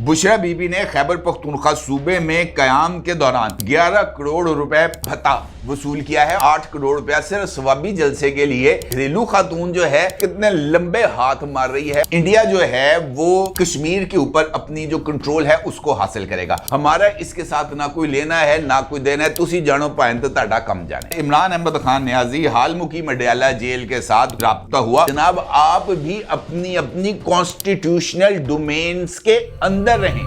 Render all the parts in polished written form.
बुशरा बीबी ने खैबर पख्तूनख्वा सूबे में कयाम के दौरान 11 करोड़ रुपए भत्ता वसूल किया है। 8 करोड़ रुपया सिर्फ सवाबी जलसे के लिए। घरेलू खातून जो है कितने लंबे हाथ मार रही है। इंडिया जो है वो कश्मीर के ऊपर अपनी जो कंट्रोल है उसको हासिल करेगा। हमारा इसके साथ ना कोई लेना है ना कोई देना है। तुसी जानो पाए तो ताड़ा कम जाने। इमरान अहमद खान न्याजी हाल मुकी मडियाला जेल के साथ राब्ता हुआ। जनाब आप भी अपनी अपनी कॉन्स्टिट्यूशनल डोमेन्स के अंदर रहें।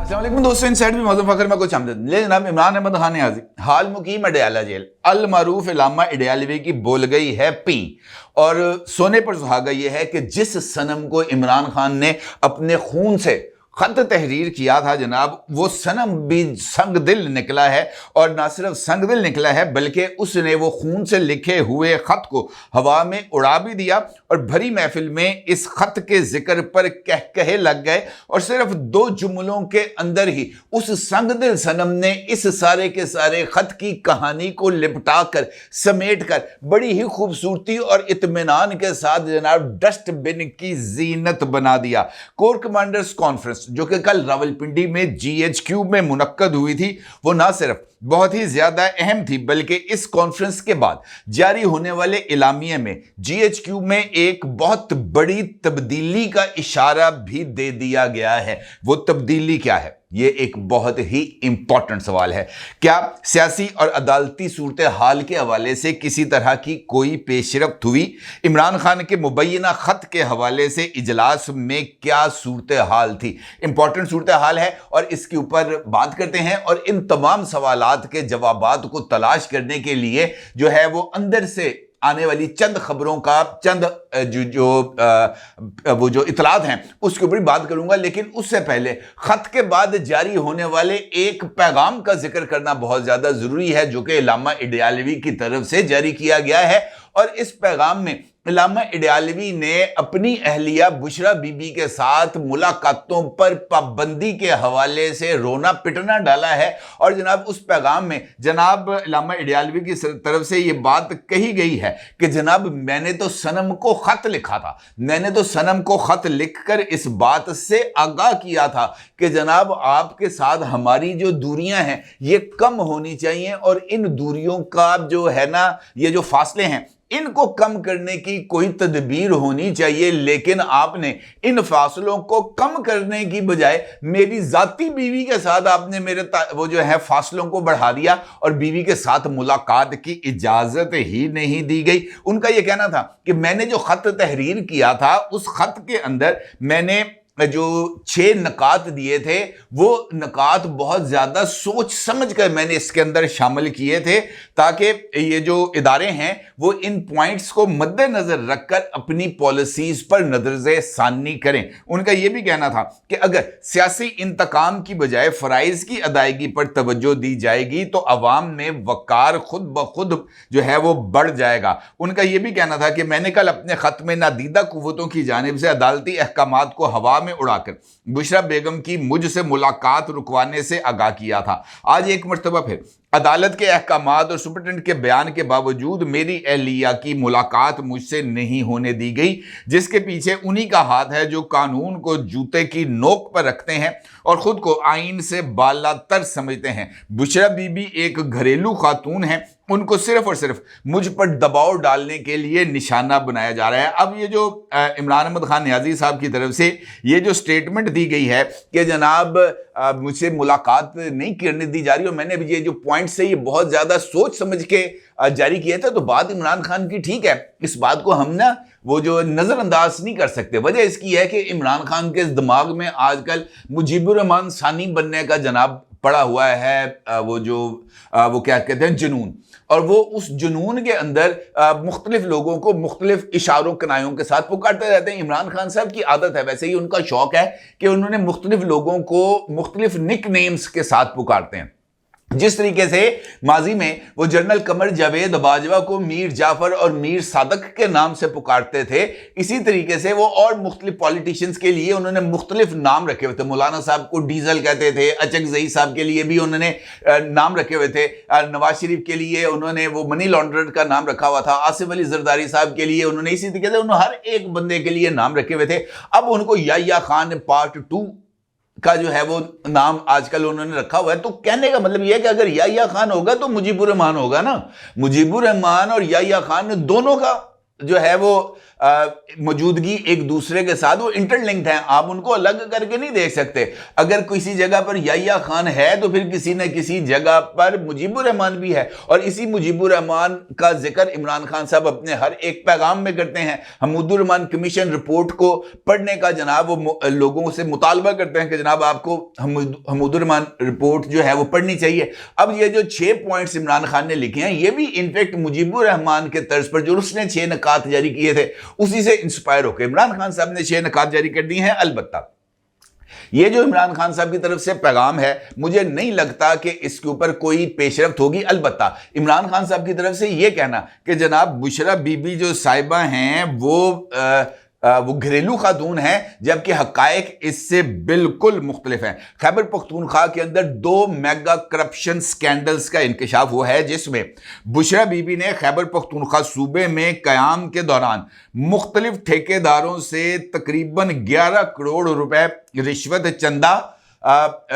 अस्सलाम दोस्तों, इनसाइड भी मौजूद फखर में कुछ आमदन ले। जनाब इमरान अहमद खान न्याजी हाल मुकीम अडयाला जेल अल मारूफ इलामा अडयालवी की बोल गई है पी। और सोने पर सुहागा यह है कि जिस सनम को इमरान खान ने अपने खून से खत तहरीर किया था जनाब, वो सनम भी संग दिल निकला है। और ना सिर्फ संग दिल निकला है बल्कि उसने वो खून से लिखे हुए खत को हवा में उड़ा भी दिया। और भरी महफिल में इस खत के जिक्र पर कहकहे लग गए। और सिर्फ 2 जुमलों के अंदर ही उस संग दिल सनम ने इस सारे के सारे खत की कहानी को लिपटा कर समेट कर बड़ी ही खूबसूरती और इत्मीनान के साथ जनाब डस्टबिन की जीनत बना दिया। कोर कमांडर्स कॉन्फ्रेंस जो कि कल रावलपिंडी में GHQ में मुनक्कद हुई थी, वो ना सिर्फ बहुत ही ज्यादा अहम थी बल्कि इस कॉन्फ्रेंस के बाद जारी होने वाले इलामिये में GHQ में एक बहुत बड़ी तब्दीली का इशारा भी दे दिया गया है। वो तब्दीली क्या है? ये एक बहुत ही इंपॉर्टेंट सवाल है। क्या सियासी और अदालती सूरत हाल के हवाले से किसी तरह की कोई पेशरफ्त हुई? इमरान खान के मुबैना खत के हवाले से इजलास में क्या सूरत हाल थी? इंपॉर्टेंट सूरत हाल है और इसके ऊपर बात करते हैं। और इन तमाम सवालात के जवाबात को तलाश करने के लिए जो है वो अंदर से आने वाली चंद खबरों का चंद वो जो इतलात हैं उसके ऊपर बात करूंगा। लेकिन उससे पहले खत के बाद जारी होने वाले एक पैगाम का जिक्र करना बहुत ज्यादा जरूरी है जो कि इलामा अडयालवी की तरफ से जारी किया गया है। और इस पैगाम में इलामा अडयालवी ने अपनी अहलिया बुशरा बीबी के साथ मुलाकातों पर पाबंदी के हवाले से रोना पिटना डाला है। और जनाब उस पैगाम में जनाब इलामा अडयालवी की तरफ से ये बात कही गई है कि जनाब मैंने तो सनम को खत लिखा था। मैंने तो सनम को खत लिखकर इस बात से आगाह किया था कि जनाब आपके साथ हमारी जो दूरियां हैं ये कम होनी चाहिए। और इन दूरियों का जो है ना, ये जो फासले हैं इनको कम करने की कोई तदबीर होनी चाहिए। लेकिन आपने इन फासलों को कम करने की बजाय मेरी जाती बीवी के साथ आपने मेरे वो जो है फासलों को बढ़ा दिया और बीवी के साथ मुलाकात की इजाजत ही नहीं दी गई। उनका यह कहना था कि मैंने जो खत तहरीर किया था उस खत के अंदर मैंने जो 6 नकात दिए थे वो नकात बहुत ज्यादा सोच समझ कर मैंने इसके अंदर शामिल किए थे ताकि ये जो इदारे हैं वो इन पॉइंट्स को मद्देनजर रखकर अपनी पॉलिसीज पर नजर सानी करें। उनका यह भी कहना था कि अगर सियासी इंतकाम की बजाय फराइज की अदायगी पर तवज्जो दी जाएगी तो अवाम में वकार खुद ब खुद जो है वो बढ़ जाएगा। उनका यह भी कहना था कि मैंने कल अपने खत में नादीदा कुव्वतों की जानिब से अदालती अहकामात को हवा में उड़ाकर बुशरा बेगम की मुझसे मुलाकात रुकवाने से आगाह किया था। आज एक मर्तबा फिर अदालत के अहकामात और सुप्रीटेंडेंट के बयान के बावजूद मेरी अहलिया की मुलाकात मुझसे नहीं होने दी गई, जिसके पीछे उन्हीं का हाथ है जो कानून को जूते की नोक पर रखते हैं और खुद को आइन से बालातर समझते हैं। बुशरा बीबी एक घरेलू खातून है, उनको सिर्फ और सिर्फ मुझ पर दबाव डालने के लिए निशाना बनाया जा रहा है। अब ये जो इमरान अहमद खान न्याजी साहब की तरफ से ये जो स्टेटमेंट दी गई है कि जनाब मुझसे मुलाकात नहीं करने दी जा रही और मैंने भी ये जो पॉइंट्स है ये बहुत ज़्यादा सोच समझ के जारी किया था, तो बात इमरान खान की ठीक है। इस बात को हम ना वो जो नज़रअंदाज नहीं कर सकते। वजह इसकी है कि इमरान खान के दिमाग में आजकल मुजीबुर रहमान सानी बनने का जनाब पड़ा हुआ है वो क्या कहते हैं जुनून। और वो उस जुनून के अंदर मुख्तलिफ लोगों को मुख्तलिफ इशारों कनायों के साथ पुकारते रहते हैं। इमरान खान साहब की आदत है, वैसे ही उनका शौक है कि उन्होंने मुख्तलिफ लोगों को मुख्तलिफ निक नेम्स के साथ पुकारते हैं। जिस तरीके से माजी में वो जनरल कमर जावेद बाजवा को मीर जाफर और मीर सादक के नाम से पुकारते थे, इसी तरीके से वो और मुख्तलिफ पॉलिटिशियंस के लिए उन्होंने मुख्तलिफ नाम रखे हुए थे। मौलाना साहब को डीजल कहते थे, अचकजई साहब के लिए भी उन्होंने नाम रखे हुए थे, नवाज शरीफ के लिए उन्होंने वो मनी लॉन्ड्रर का नाम रखा हुआ था, आसिफ अली जरदारी साहब के लिए उन्होंने, इसी तरीके से उन्होंने हर एक बंदे के लिए नाम रखे हुए थे। अब उनको याह्या खान पार्ट 2 का जो है वो नाम आजकल उन्होंने रखा हुआ है। तो कहने का मतलब यह है कि अगर याह्या खान होगा तो मुजीबुर रहमान होगा ना। मुजीबुर रहमान और याह्या खान दोनों का जो है वो मौजूदगी एक दूसरे के साथ वो इंटरलिंक्ड हैं, आप उनको अलग करके नहीं देख सकते। अगर किसी जगह पर याह्या खान है तो फिर किसी न किसी जगह पर मुजीबुर रहमान भी है, और इसी मुजीबुर रहमान का जिक्र इमरान खान साहब अपने हर एक पैगाम में करते हैं। हमीदुर रहमान कमीशन रिपोर्ट को पढ़ने का जनाब वो लोगों से मुतालबा करते हैं कि जनाब आपको हमीदुर रहमान रिपोर्ट जो है वो पढ़नी चाहिए। अब ये जो 6 पॉइंट्स इमरान खान ने लिखे हैं, ये भी इनफैक्ट मुजीबुर रहमान के तर्ज पर जो उसने 6 नकात जारी किए थे उसी से इंस्पायर होकर इमरान खान साहब ने 6 नकात जारी कर दी हैं। अलबत्ता ये जो इमरान खान साहब की तरफ से पैगाम है, मुझे नहीं लगता कि इसके ऊपर कोई पेशरफ्त होगी। अलबत्ता इमरान खान साहब की तरफ से ये कहना कि जनाब बुशरा बीबी जो साहिबा हैं वो घरेलू खातून है, जबकि हकायक इससे बिल्कुल मुख्तलिफ हैं। खैबर पख्तूनख्वा के अंदर 2 मेगा करप्शन स्कैंडल्स का इंकशाफ हुआ है, जिसमें बुशरा बीबी ने खैबर पख्तूनख्वा सूबे में क़याम के दौरान मुख्तलिफ ठेकेदारों से तकरीबन 11 करोड़ रुपए रिश्वत, चंदा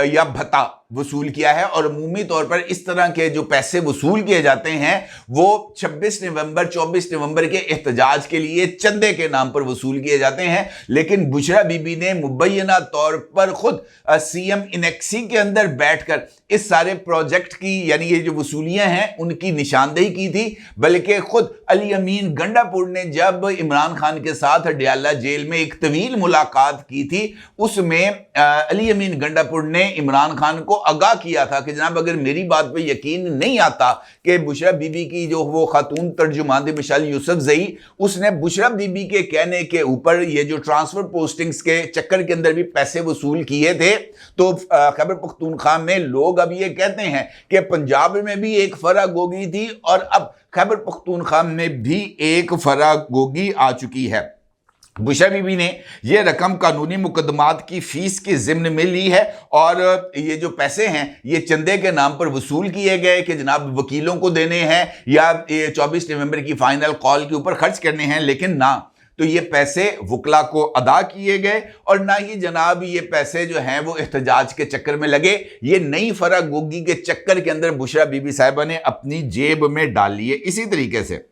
या भत्ता वसूल किया है। और अमूमी तौर पर इस तरह के जो पैसे वसूल किए जाते हैं वो 26 नवंबर 24 नवंबर के एहतजाज के लिए चंदे के नाम पर वसूल किए जाते हैं। लेकिन बुशरा बीबी ने मुबैना तौर पर खुद सीएम इनेक्सी के अंदर बैठकर इस सारे प्रोजेक्ट की, यानी ये जो वसूलियां हैं उनकी निशानदेही की थी। बल्कि खुद अली अमीन गंडापुर ने जब इमरान खान के साथ अडयाला जेल में एक तवील मुलाकात की थी, उसमें अली अमीन गंडापुर ने इमरान खान को आगाह किया था कि जनाब अगर मेरी बात पे यकीन नहीं आता कि बुशरा बीबी की जो वो खातून तर्जुमान थी मिशाल यूसुफजई, उसने बुशरा बीबी के कहने के ऊपर ये जो ट्रांसफर पोस्टिंग्स के चक्कर के अंदर भी पैसे वसूल किए थे। तो खैबर पख्तूनख्वा में लोग अब ये कहते हैं कि पंजाब में भी एक फरागोगी थी और अब खैबर पख्तूनख्वा में भी एक फरागोगी आ चुकी है। बुशरा बीबी ने यह रकम कानूनी मुकदमात की फीस के ज़िम्न में ली है, और ये जो पैसे हैं ये चंदे के नाम पर वसूल किए गए कि जनाब वकीलों को देने हैं या ये 24 नवंबर की फाइनल कॉल के ऊपर खर्च करने हैं। लेकिन ना तो ये पैसे वकला को अदा किए गए और ना ही जनाब ये पैसे जो हैं वो एहतजाज के चक्कर में लगे। ये नई फरागोगी के चक्कर के अंदर बुशरा बीबी साहिबा ने अपनी जेब में डाल लिए। इसी तरीके से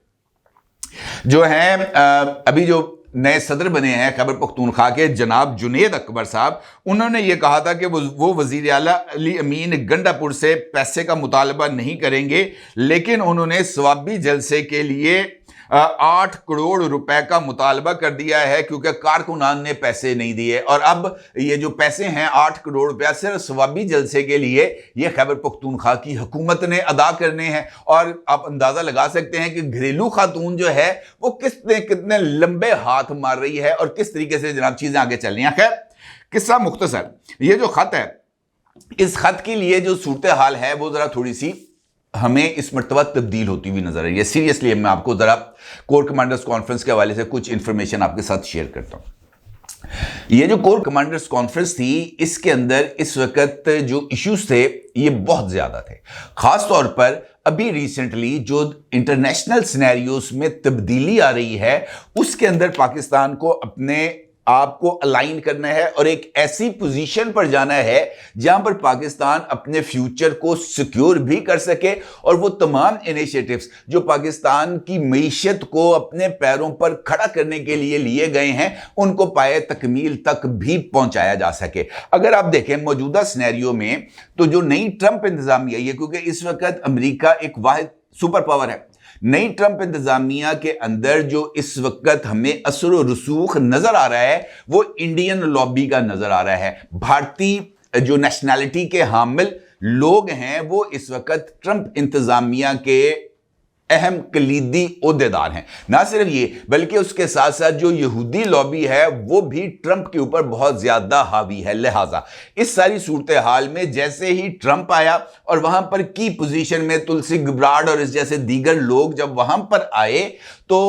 जो है अभी जो नए सदर बने हैं खैबर पख्तूनख्वा के जनाब जुनेद अकबर साहब, उन्होंने ये कहा था कि वो वज़ीर आला अली अमीन गंडापुर से पैसे का मुतालबा नहीं करेंगे, लेकिन उन्होंने सवाबी जलसे के लिए 8 करोड़ रुपए का मुतालबा कर दिया है क्योंकि कारकुनान ने पैसे नहीं दिए। और अब ये जो पैसे हैं 8 करोड़ रुपया सिर्फ सवाबी जलसे के लिए ये खैबर पख्तूनख्वा की हुकूमत ने अदा करने हैं। और आप अंदाज़ा लगा सकते हैं कि घरेलू खातून जो है वो कितने लंबे हाथ मार रही है और किस तरीके से जनाब चीज़ें आगे चल रही हैं। खैर किस्सा मुख्तसर, ये जो ख़त है, इस ख़त के लिए जो सूरत हाल है वो ज़रा थोड़ी सी हमें इस मर्तबा तब्दील होती हुई नजर आई है। सीरियसली मैं आपको ज़रा कोर कमांडर्स कॉन्फ्रेंस के हवाले से कुछ इंफॉर्मेशन आपके साथ शेयर करता हूं। ये जो कोर कमांडर्स कॉन्फ्रेंस थी, इसके अंदर इस वक्त जो इश्यूज थे ये बहुत ज़्यादा थे। ख़ास तौर पर अभी रिसेंटली जो इंटरनेशनल सिनेरियोस में तब्दीली आ रही है उसके अंदर पाकिस्तान को अपने आपको अलाइन करना है और एक ऐसी पोजीशन पर जाना है जहां पर पाकिस्तान अपने फ्यूचर को सिक्योर भी कर सके और वो तमाम इनिशिएटिव्स जो पाकिस्तान की मईशत को अपने पैरों पर खड़ा करने के लिए लिए गए हैं उनको पाए तकमील तक भी पहुंचाया जा सके। अगर आप देखें मौजूदा सिनेरियो में तो जो नई ट्रंप इंतजामिया है, क्योंकि इस वक्त अमेरिका एक वाहिद सुपर पावर है, नई ट्रंप इंतजामिया के अंदर जो इस वक्त हमें असर और रसूख नजर आ रहा है वो इंडियन लॉबी का नजर आ रहा है। भारतीय जो नेशनैलिटी के हामिल लोग हैं वो इस वक्त ट्रंप इंतजामिया के اہم کلیدی عہدیدار ہیں۔ نہ صرف یہ بلکہ اس کے ساتھ ساتھ جو یہودی لابی ہے وہ بھی ٹرمپ کے اوپر بہت زیادہ حاوی ہے۔ لہٰذا اس ساری صورتحال میں جیسے ہی ٹرمپ آیا اور وہاں پر کی پوزیشن میں تلسی گبراڈ اور اس جیسے دیگر لوگ جب وہاں پر آئے تو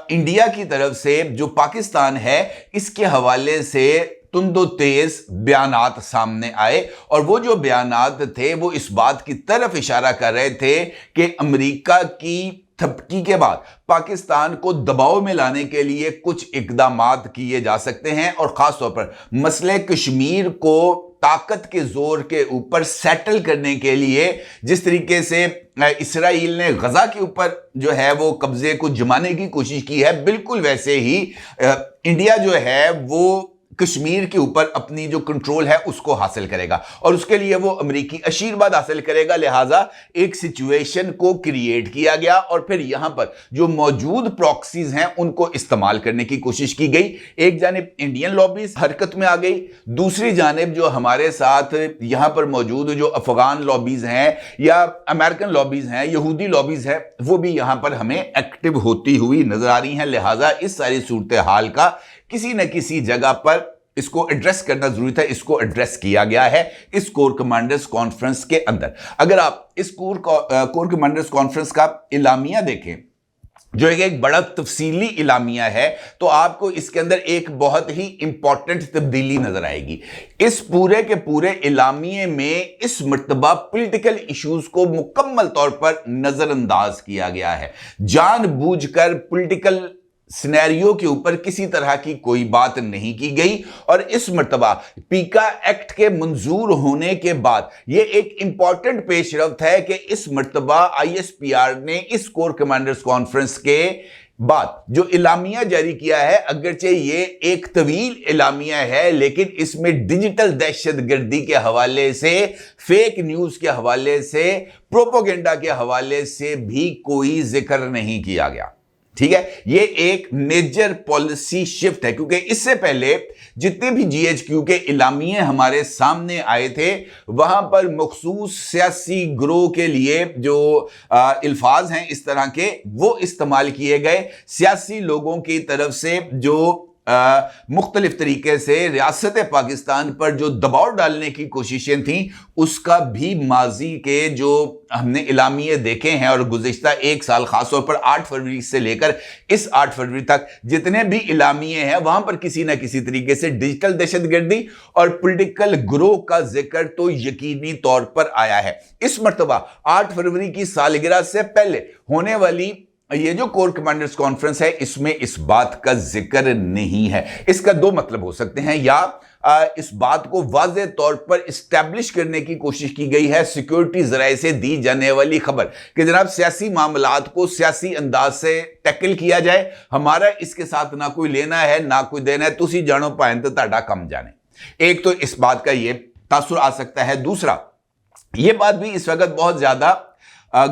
انڈیا کی طرف سے جو پاکستان ہے اس کے حوالے سے تند و تیز بیانات سامنے آئے، اور وہ جو بیانات تھے وہ اس بات کی طرف اشارہ کر رہے تھے کہ امریکہ کی تھپکی کے بعد پاکستان کو دباؤ میں لانے کے لیے کچھ اقدامات کیے جا سکتے ہیں، اور خاص طور پر مسئلہ کشمیر کو طاقت کے زور کے اوپر سیٹل کرنے کے لیے جس طریقے سے اسرائیل نے غزہ کے اوپر جو ہے وہ قبضے کو جمانے کی کوشش کی ہے، بالکل ویسے ہی انڈیا جو ہے وہ کشمیر کے اوپر اپنی جو کنٹرول ہے اس کو حاصل کرے گا، اور اس کے لیے وہ امریکی آشیرواد حاصل کرے گا۔ لہٰذا ایک سچویشن کو کریٹ کیا گیا اور پھر یہاں پر جو موجود پراکسیز ہیں ان کو استعمال کرنے کی کوشش کی گئی۔ ایک جانب انڈین لابیز حرکت میں آ گئی، دوسری جانب جو ہمارے ساتھ یہاں پر موجود جو افغان لابیز ہیں یا امریکن لابیز ہیں، یہودی لابیز ہیں، وہ بھی یہاں پر ہمیں ایکٹیو ہوتی ہوئی نظر آ رہی ہیں۔ لہٰذا اس ساری صورتحال کا کسی نہ کسی جگہ پر اس کو ایڈریس کرنا ضروری تھا، اس کو ایڈریس کیا گیا ہے اس کور کمانڈرز کانفرنس کے اندر۔ اگر آپ اس کور کمانڈرز کانفرنس کا اعلامیہ دیکھیں جو ایک بڑا تفصیلی اعلامیہ ہے تو آپ کو اس کے اندر ایک بہت ہی امپورٹنٹ تبدیلی نظر آئے گی۔ اس پورے کے پورے اعلامیے میں اس مرتبہ پولیٹیکل ایشوز کو مکمل طور پر نظر انداز کیا گیا ہے، جان بوجھ کر پولیٹیکل سینیریو کے اوپر کسی طرح کی کوئی بات نہیں کی گئی، اور اس مرتبہ پیکا ایکٹ کے منظور ہونے کے بعد یہ ایک امپورٹنٹ پیش رفت ہے کہ اس مرتبہ آئی ایس پی آر نے اس کور کمانڈرز کانفرنس کے بعد جو اعلامیہ جاری کیا ہے، اگرچہ یہ ایک طویل اعلامیہ ہے لیکن اس میں ڈیجیٹل دہشت گردی کے حوالے سے، فیک نیوز کے حوالے سے، پروپیگنڈا کے حوالے سے بھی کوئی ذکر نہیں کیا گیا۔ ٹھیک ہے، یہ ایک میجر پالیسی شفٹ ہے، کیونکہ اس سے پہلے جتنے بھی جی ایچ کیو کے اعلامیے ہمارے سامنے آئے تھے وہاں پر مخصوص سیاسی گروہ کے لیے جو الفاظ ہیں اس طرح کے وہ استعمال کیے گئے، سیاسی لوگوں کی طرف سے جو مختلف طریقے سے ریاست پاکستان پر جو دباؤ ڈالنے کی کوششیں تھیں اس کا بھی ماضی کے جو ہم نے اعلامیے دیکھے ہیں، اور گزشتہ ایک سال خاص طور پر 8 فروری سے لے کر اس 8 فروری تک جتنے بھی اعلامیے ہیں وہاں پر کسی نہ کسی طریقے سے ڈیجیٹل دہشت گردی اور پولیٹیکل گروہ کا ذکر تو یقینی طور پر آیا ہے۔ اس مرتبہ 8 فروری کی سالگرہ سے پہلے ہونے والی یہ جو کور کمانڈرز کانفرنس ہے اس میں اس بات کا ذکر نہیں ہے۔ اس کا دو مطلب ہو سکتے ہیں، یا اس بات کو واضح طور پر اسٹیبلش کرنے کی کوشش کی گئی ہے سیکیورٹی ذرائع سے دی جانے والی خبر کہ جناب سیاسی معاملات کو سیاسی انداز سے ٹیکل کیا جائے، ہمارا اس کے ساتھ نہ کوئی لینا ہے نہ کوئی دینا ہے، تسی جانو پائیں تو تہاڈا کم جانے۔ ایک تو اس بات کا یہ تاثر آ سکتا ہے۔ دوسرا یہ بات بھی اس وقت بہت زیادہ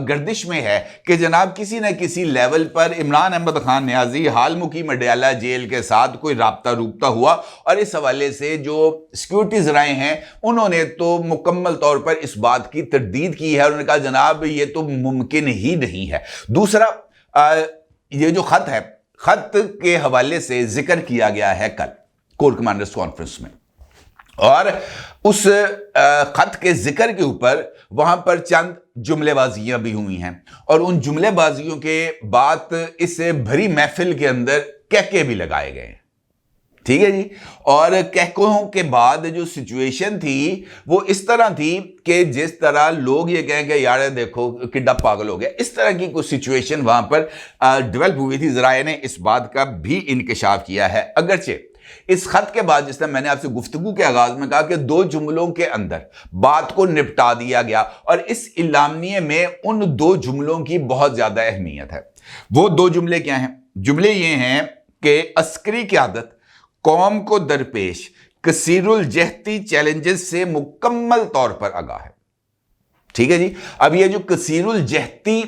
گردش میں ہے کہ جناب کسی نہ کسی لیول پر عمران احمد خان نیازی حال مقیم اڈیالہ جیل کے ساتھ کوئی رابطہ ہوا، اور اس حوالے سے جو سیکیورٹی ذرائع ہیں انہوں نے تو مکمل طور پر اس بات کی تردید کی ہے، اور انہوں نے کہا جناب یہ تو ممکن ہی نہیں ہے۔ دوسرا یہ جو خط ہے، خط کے حوالے سے ذکر کیا گیا ہے کل کور کمانڈرز کانفرنس میں، اور اس خط کے ذکر کے اوپر وہاں پر چند جملے بازیاں بھی ہوئی ہیں، اور ان جملے بازیوں کے بعد اس بھری محفل کے اندر کہکے بھی لگائے گئے ہیں۔ ٹھیک ہے جی، اور کہکوں کے بعد جو سچویشن تھی وہ اس طرح تھی کہ جس طرح لوگ یہ کہیں کہ یار دیکھو کڈا پاگل ہو گیا، اس طرح کی کوئی سچویشن وہاں پر ڈیولپ ہوئی تھی۔ ذرائع نے اس بات کا بھی انکشاف کیا ہے، اگرچہ اس خط کے بعد جس طرح میں نے آپ سے گفتگو کے آغاز میں کہا کہ 2 جملوں کے اندر بات کو نپٹا دیا گیا، اور اس اعلامیے میں ان 2 جملوں کی بہت زیادہ اہمیت ہے۔ وہ 2 جملے کیا ہیں؟ جملے یہ ہیں کہ عسکری قیادت قوم کو درپیش کثیر الجہتی چیلنجز سے مکمل طور پر آگاہ ہے۔ ٹھیک ہے جی، اب یہ جو کثیر الجہتی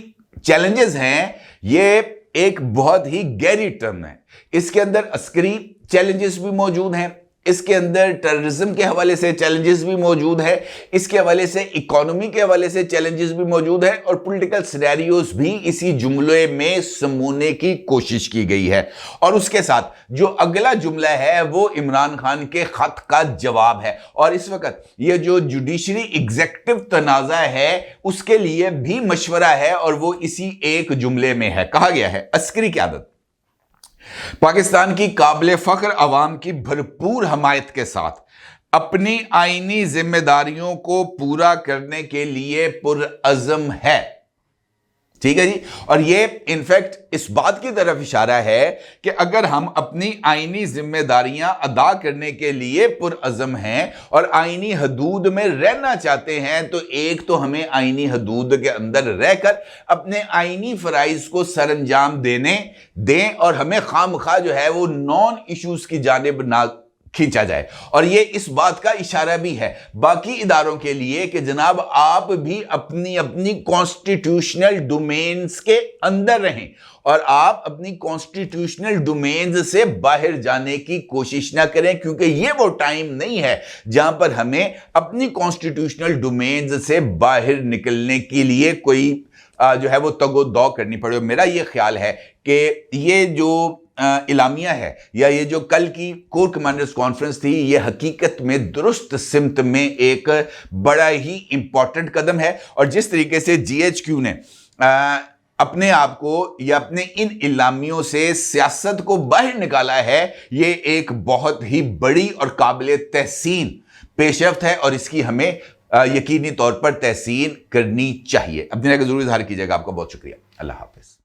چیلنجز ہیں یہ ایک بہت ہی گہری ٹرم ہے، اس کے اندر عسکری چیلنجز بھی موجود ہیں، اس کے اندر ٹیررزم کے حوالے سے چیلنجز بھی موجود ہے، اس کے حوالے سے اکانومی کے حوالے سے چیلنجز بھی موجود ہے، اور پولیٹیکل سینیریوز بھی اسی جملے میں سمونے کی کوشش کی گئی ہے۔ اور اس کے ساتھ جو اگلا جملہ ہے وہ عمران خان کے خط کا جواب ہے، اور اس وقت یہ جو جوڈیشری ایگزیکٹو تنازع ہے اس کے لیے بھی مشورہ ہے، اور وہ اسی ایک جملے میں ہے۔ کہا گیا ہے عسکری قیادت پاکستان کی قابل فخر عوام کی بھرپور حمایت کے ساتھ اپنی آئینی ذمہ داریوں کو پورا کرنے کے لیے پرعزم ہے۔ ٹھیک ہے جی، اور یہ انفیکٹ اس بات کی طرف اشارہ ہے کہ اگر ہم اپنی آئینی ذمہ داریاں ادا کرنے کے لیے پرعزم ہیں اور آئینی حدود میں رہنا چاہتے ہیں، تو ایک تو ہمیں آئینی حدود کے اندر رہ کر اپنے آئینی فرائض کو سر انجام دیں، اور ہمیں خواہ جو ہے وہ نان ایشوز کی جانب نہ کھینچا جائے۔ اور یہ اس بات کا اشارہ بھی ہے باقی اداروں کے لیے کہ جناب آپ بھی اپنی کانسٹیٹیوشنل ڈومینز کے اندر رہیں، اور آپ اپنی کانسٹیٹیوشنل ڈومینز سے باہر جانے کی کوشش نہ کریں، کیونکہ یہ وہ ٹائم نہیں ہے جہاں پر ہمیں اپنی کانسٹیٹیوشنل ڈومینز سے باہر نکلنے کے لیے کوئی جو ہے وہ تگ و دو کرنی پڑے۔ میرا یہ خیال ہے کہ یہ جو اعلامیہ ہے یا یہ جو کل کی کور کمانڈرز کانفرنس تھی، یہ حقیقت میں درست سمت میں ایک بڑا ہی امپورٹنٹ قدم ہے، اور جس طریقے سے جی ایچ کیو نے اپنے آپ کو یا اپنے ان اعلامیوں سے سیاست کو باہر نکالا ہے، یہ ایک بہت ہی بڑی اور قابل تحسین پیش رفت ہے، اور اس کی ہمیں یقینی طور پر تحسین کرنی چاہیے۔ اپنے رائے کا ضرور اظہار کیجیے گا۔ آپ کا بہت شکریہ۔ اللہ حافظ۔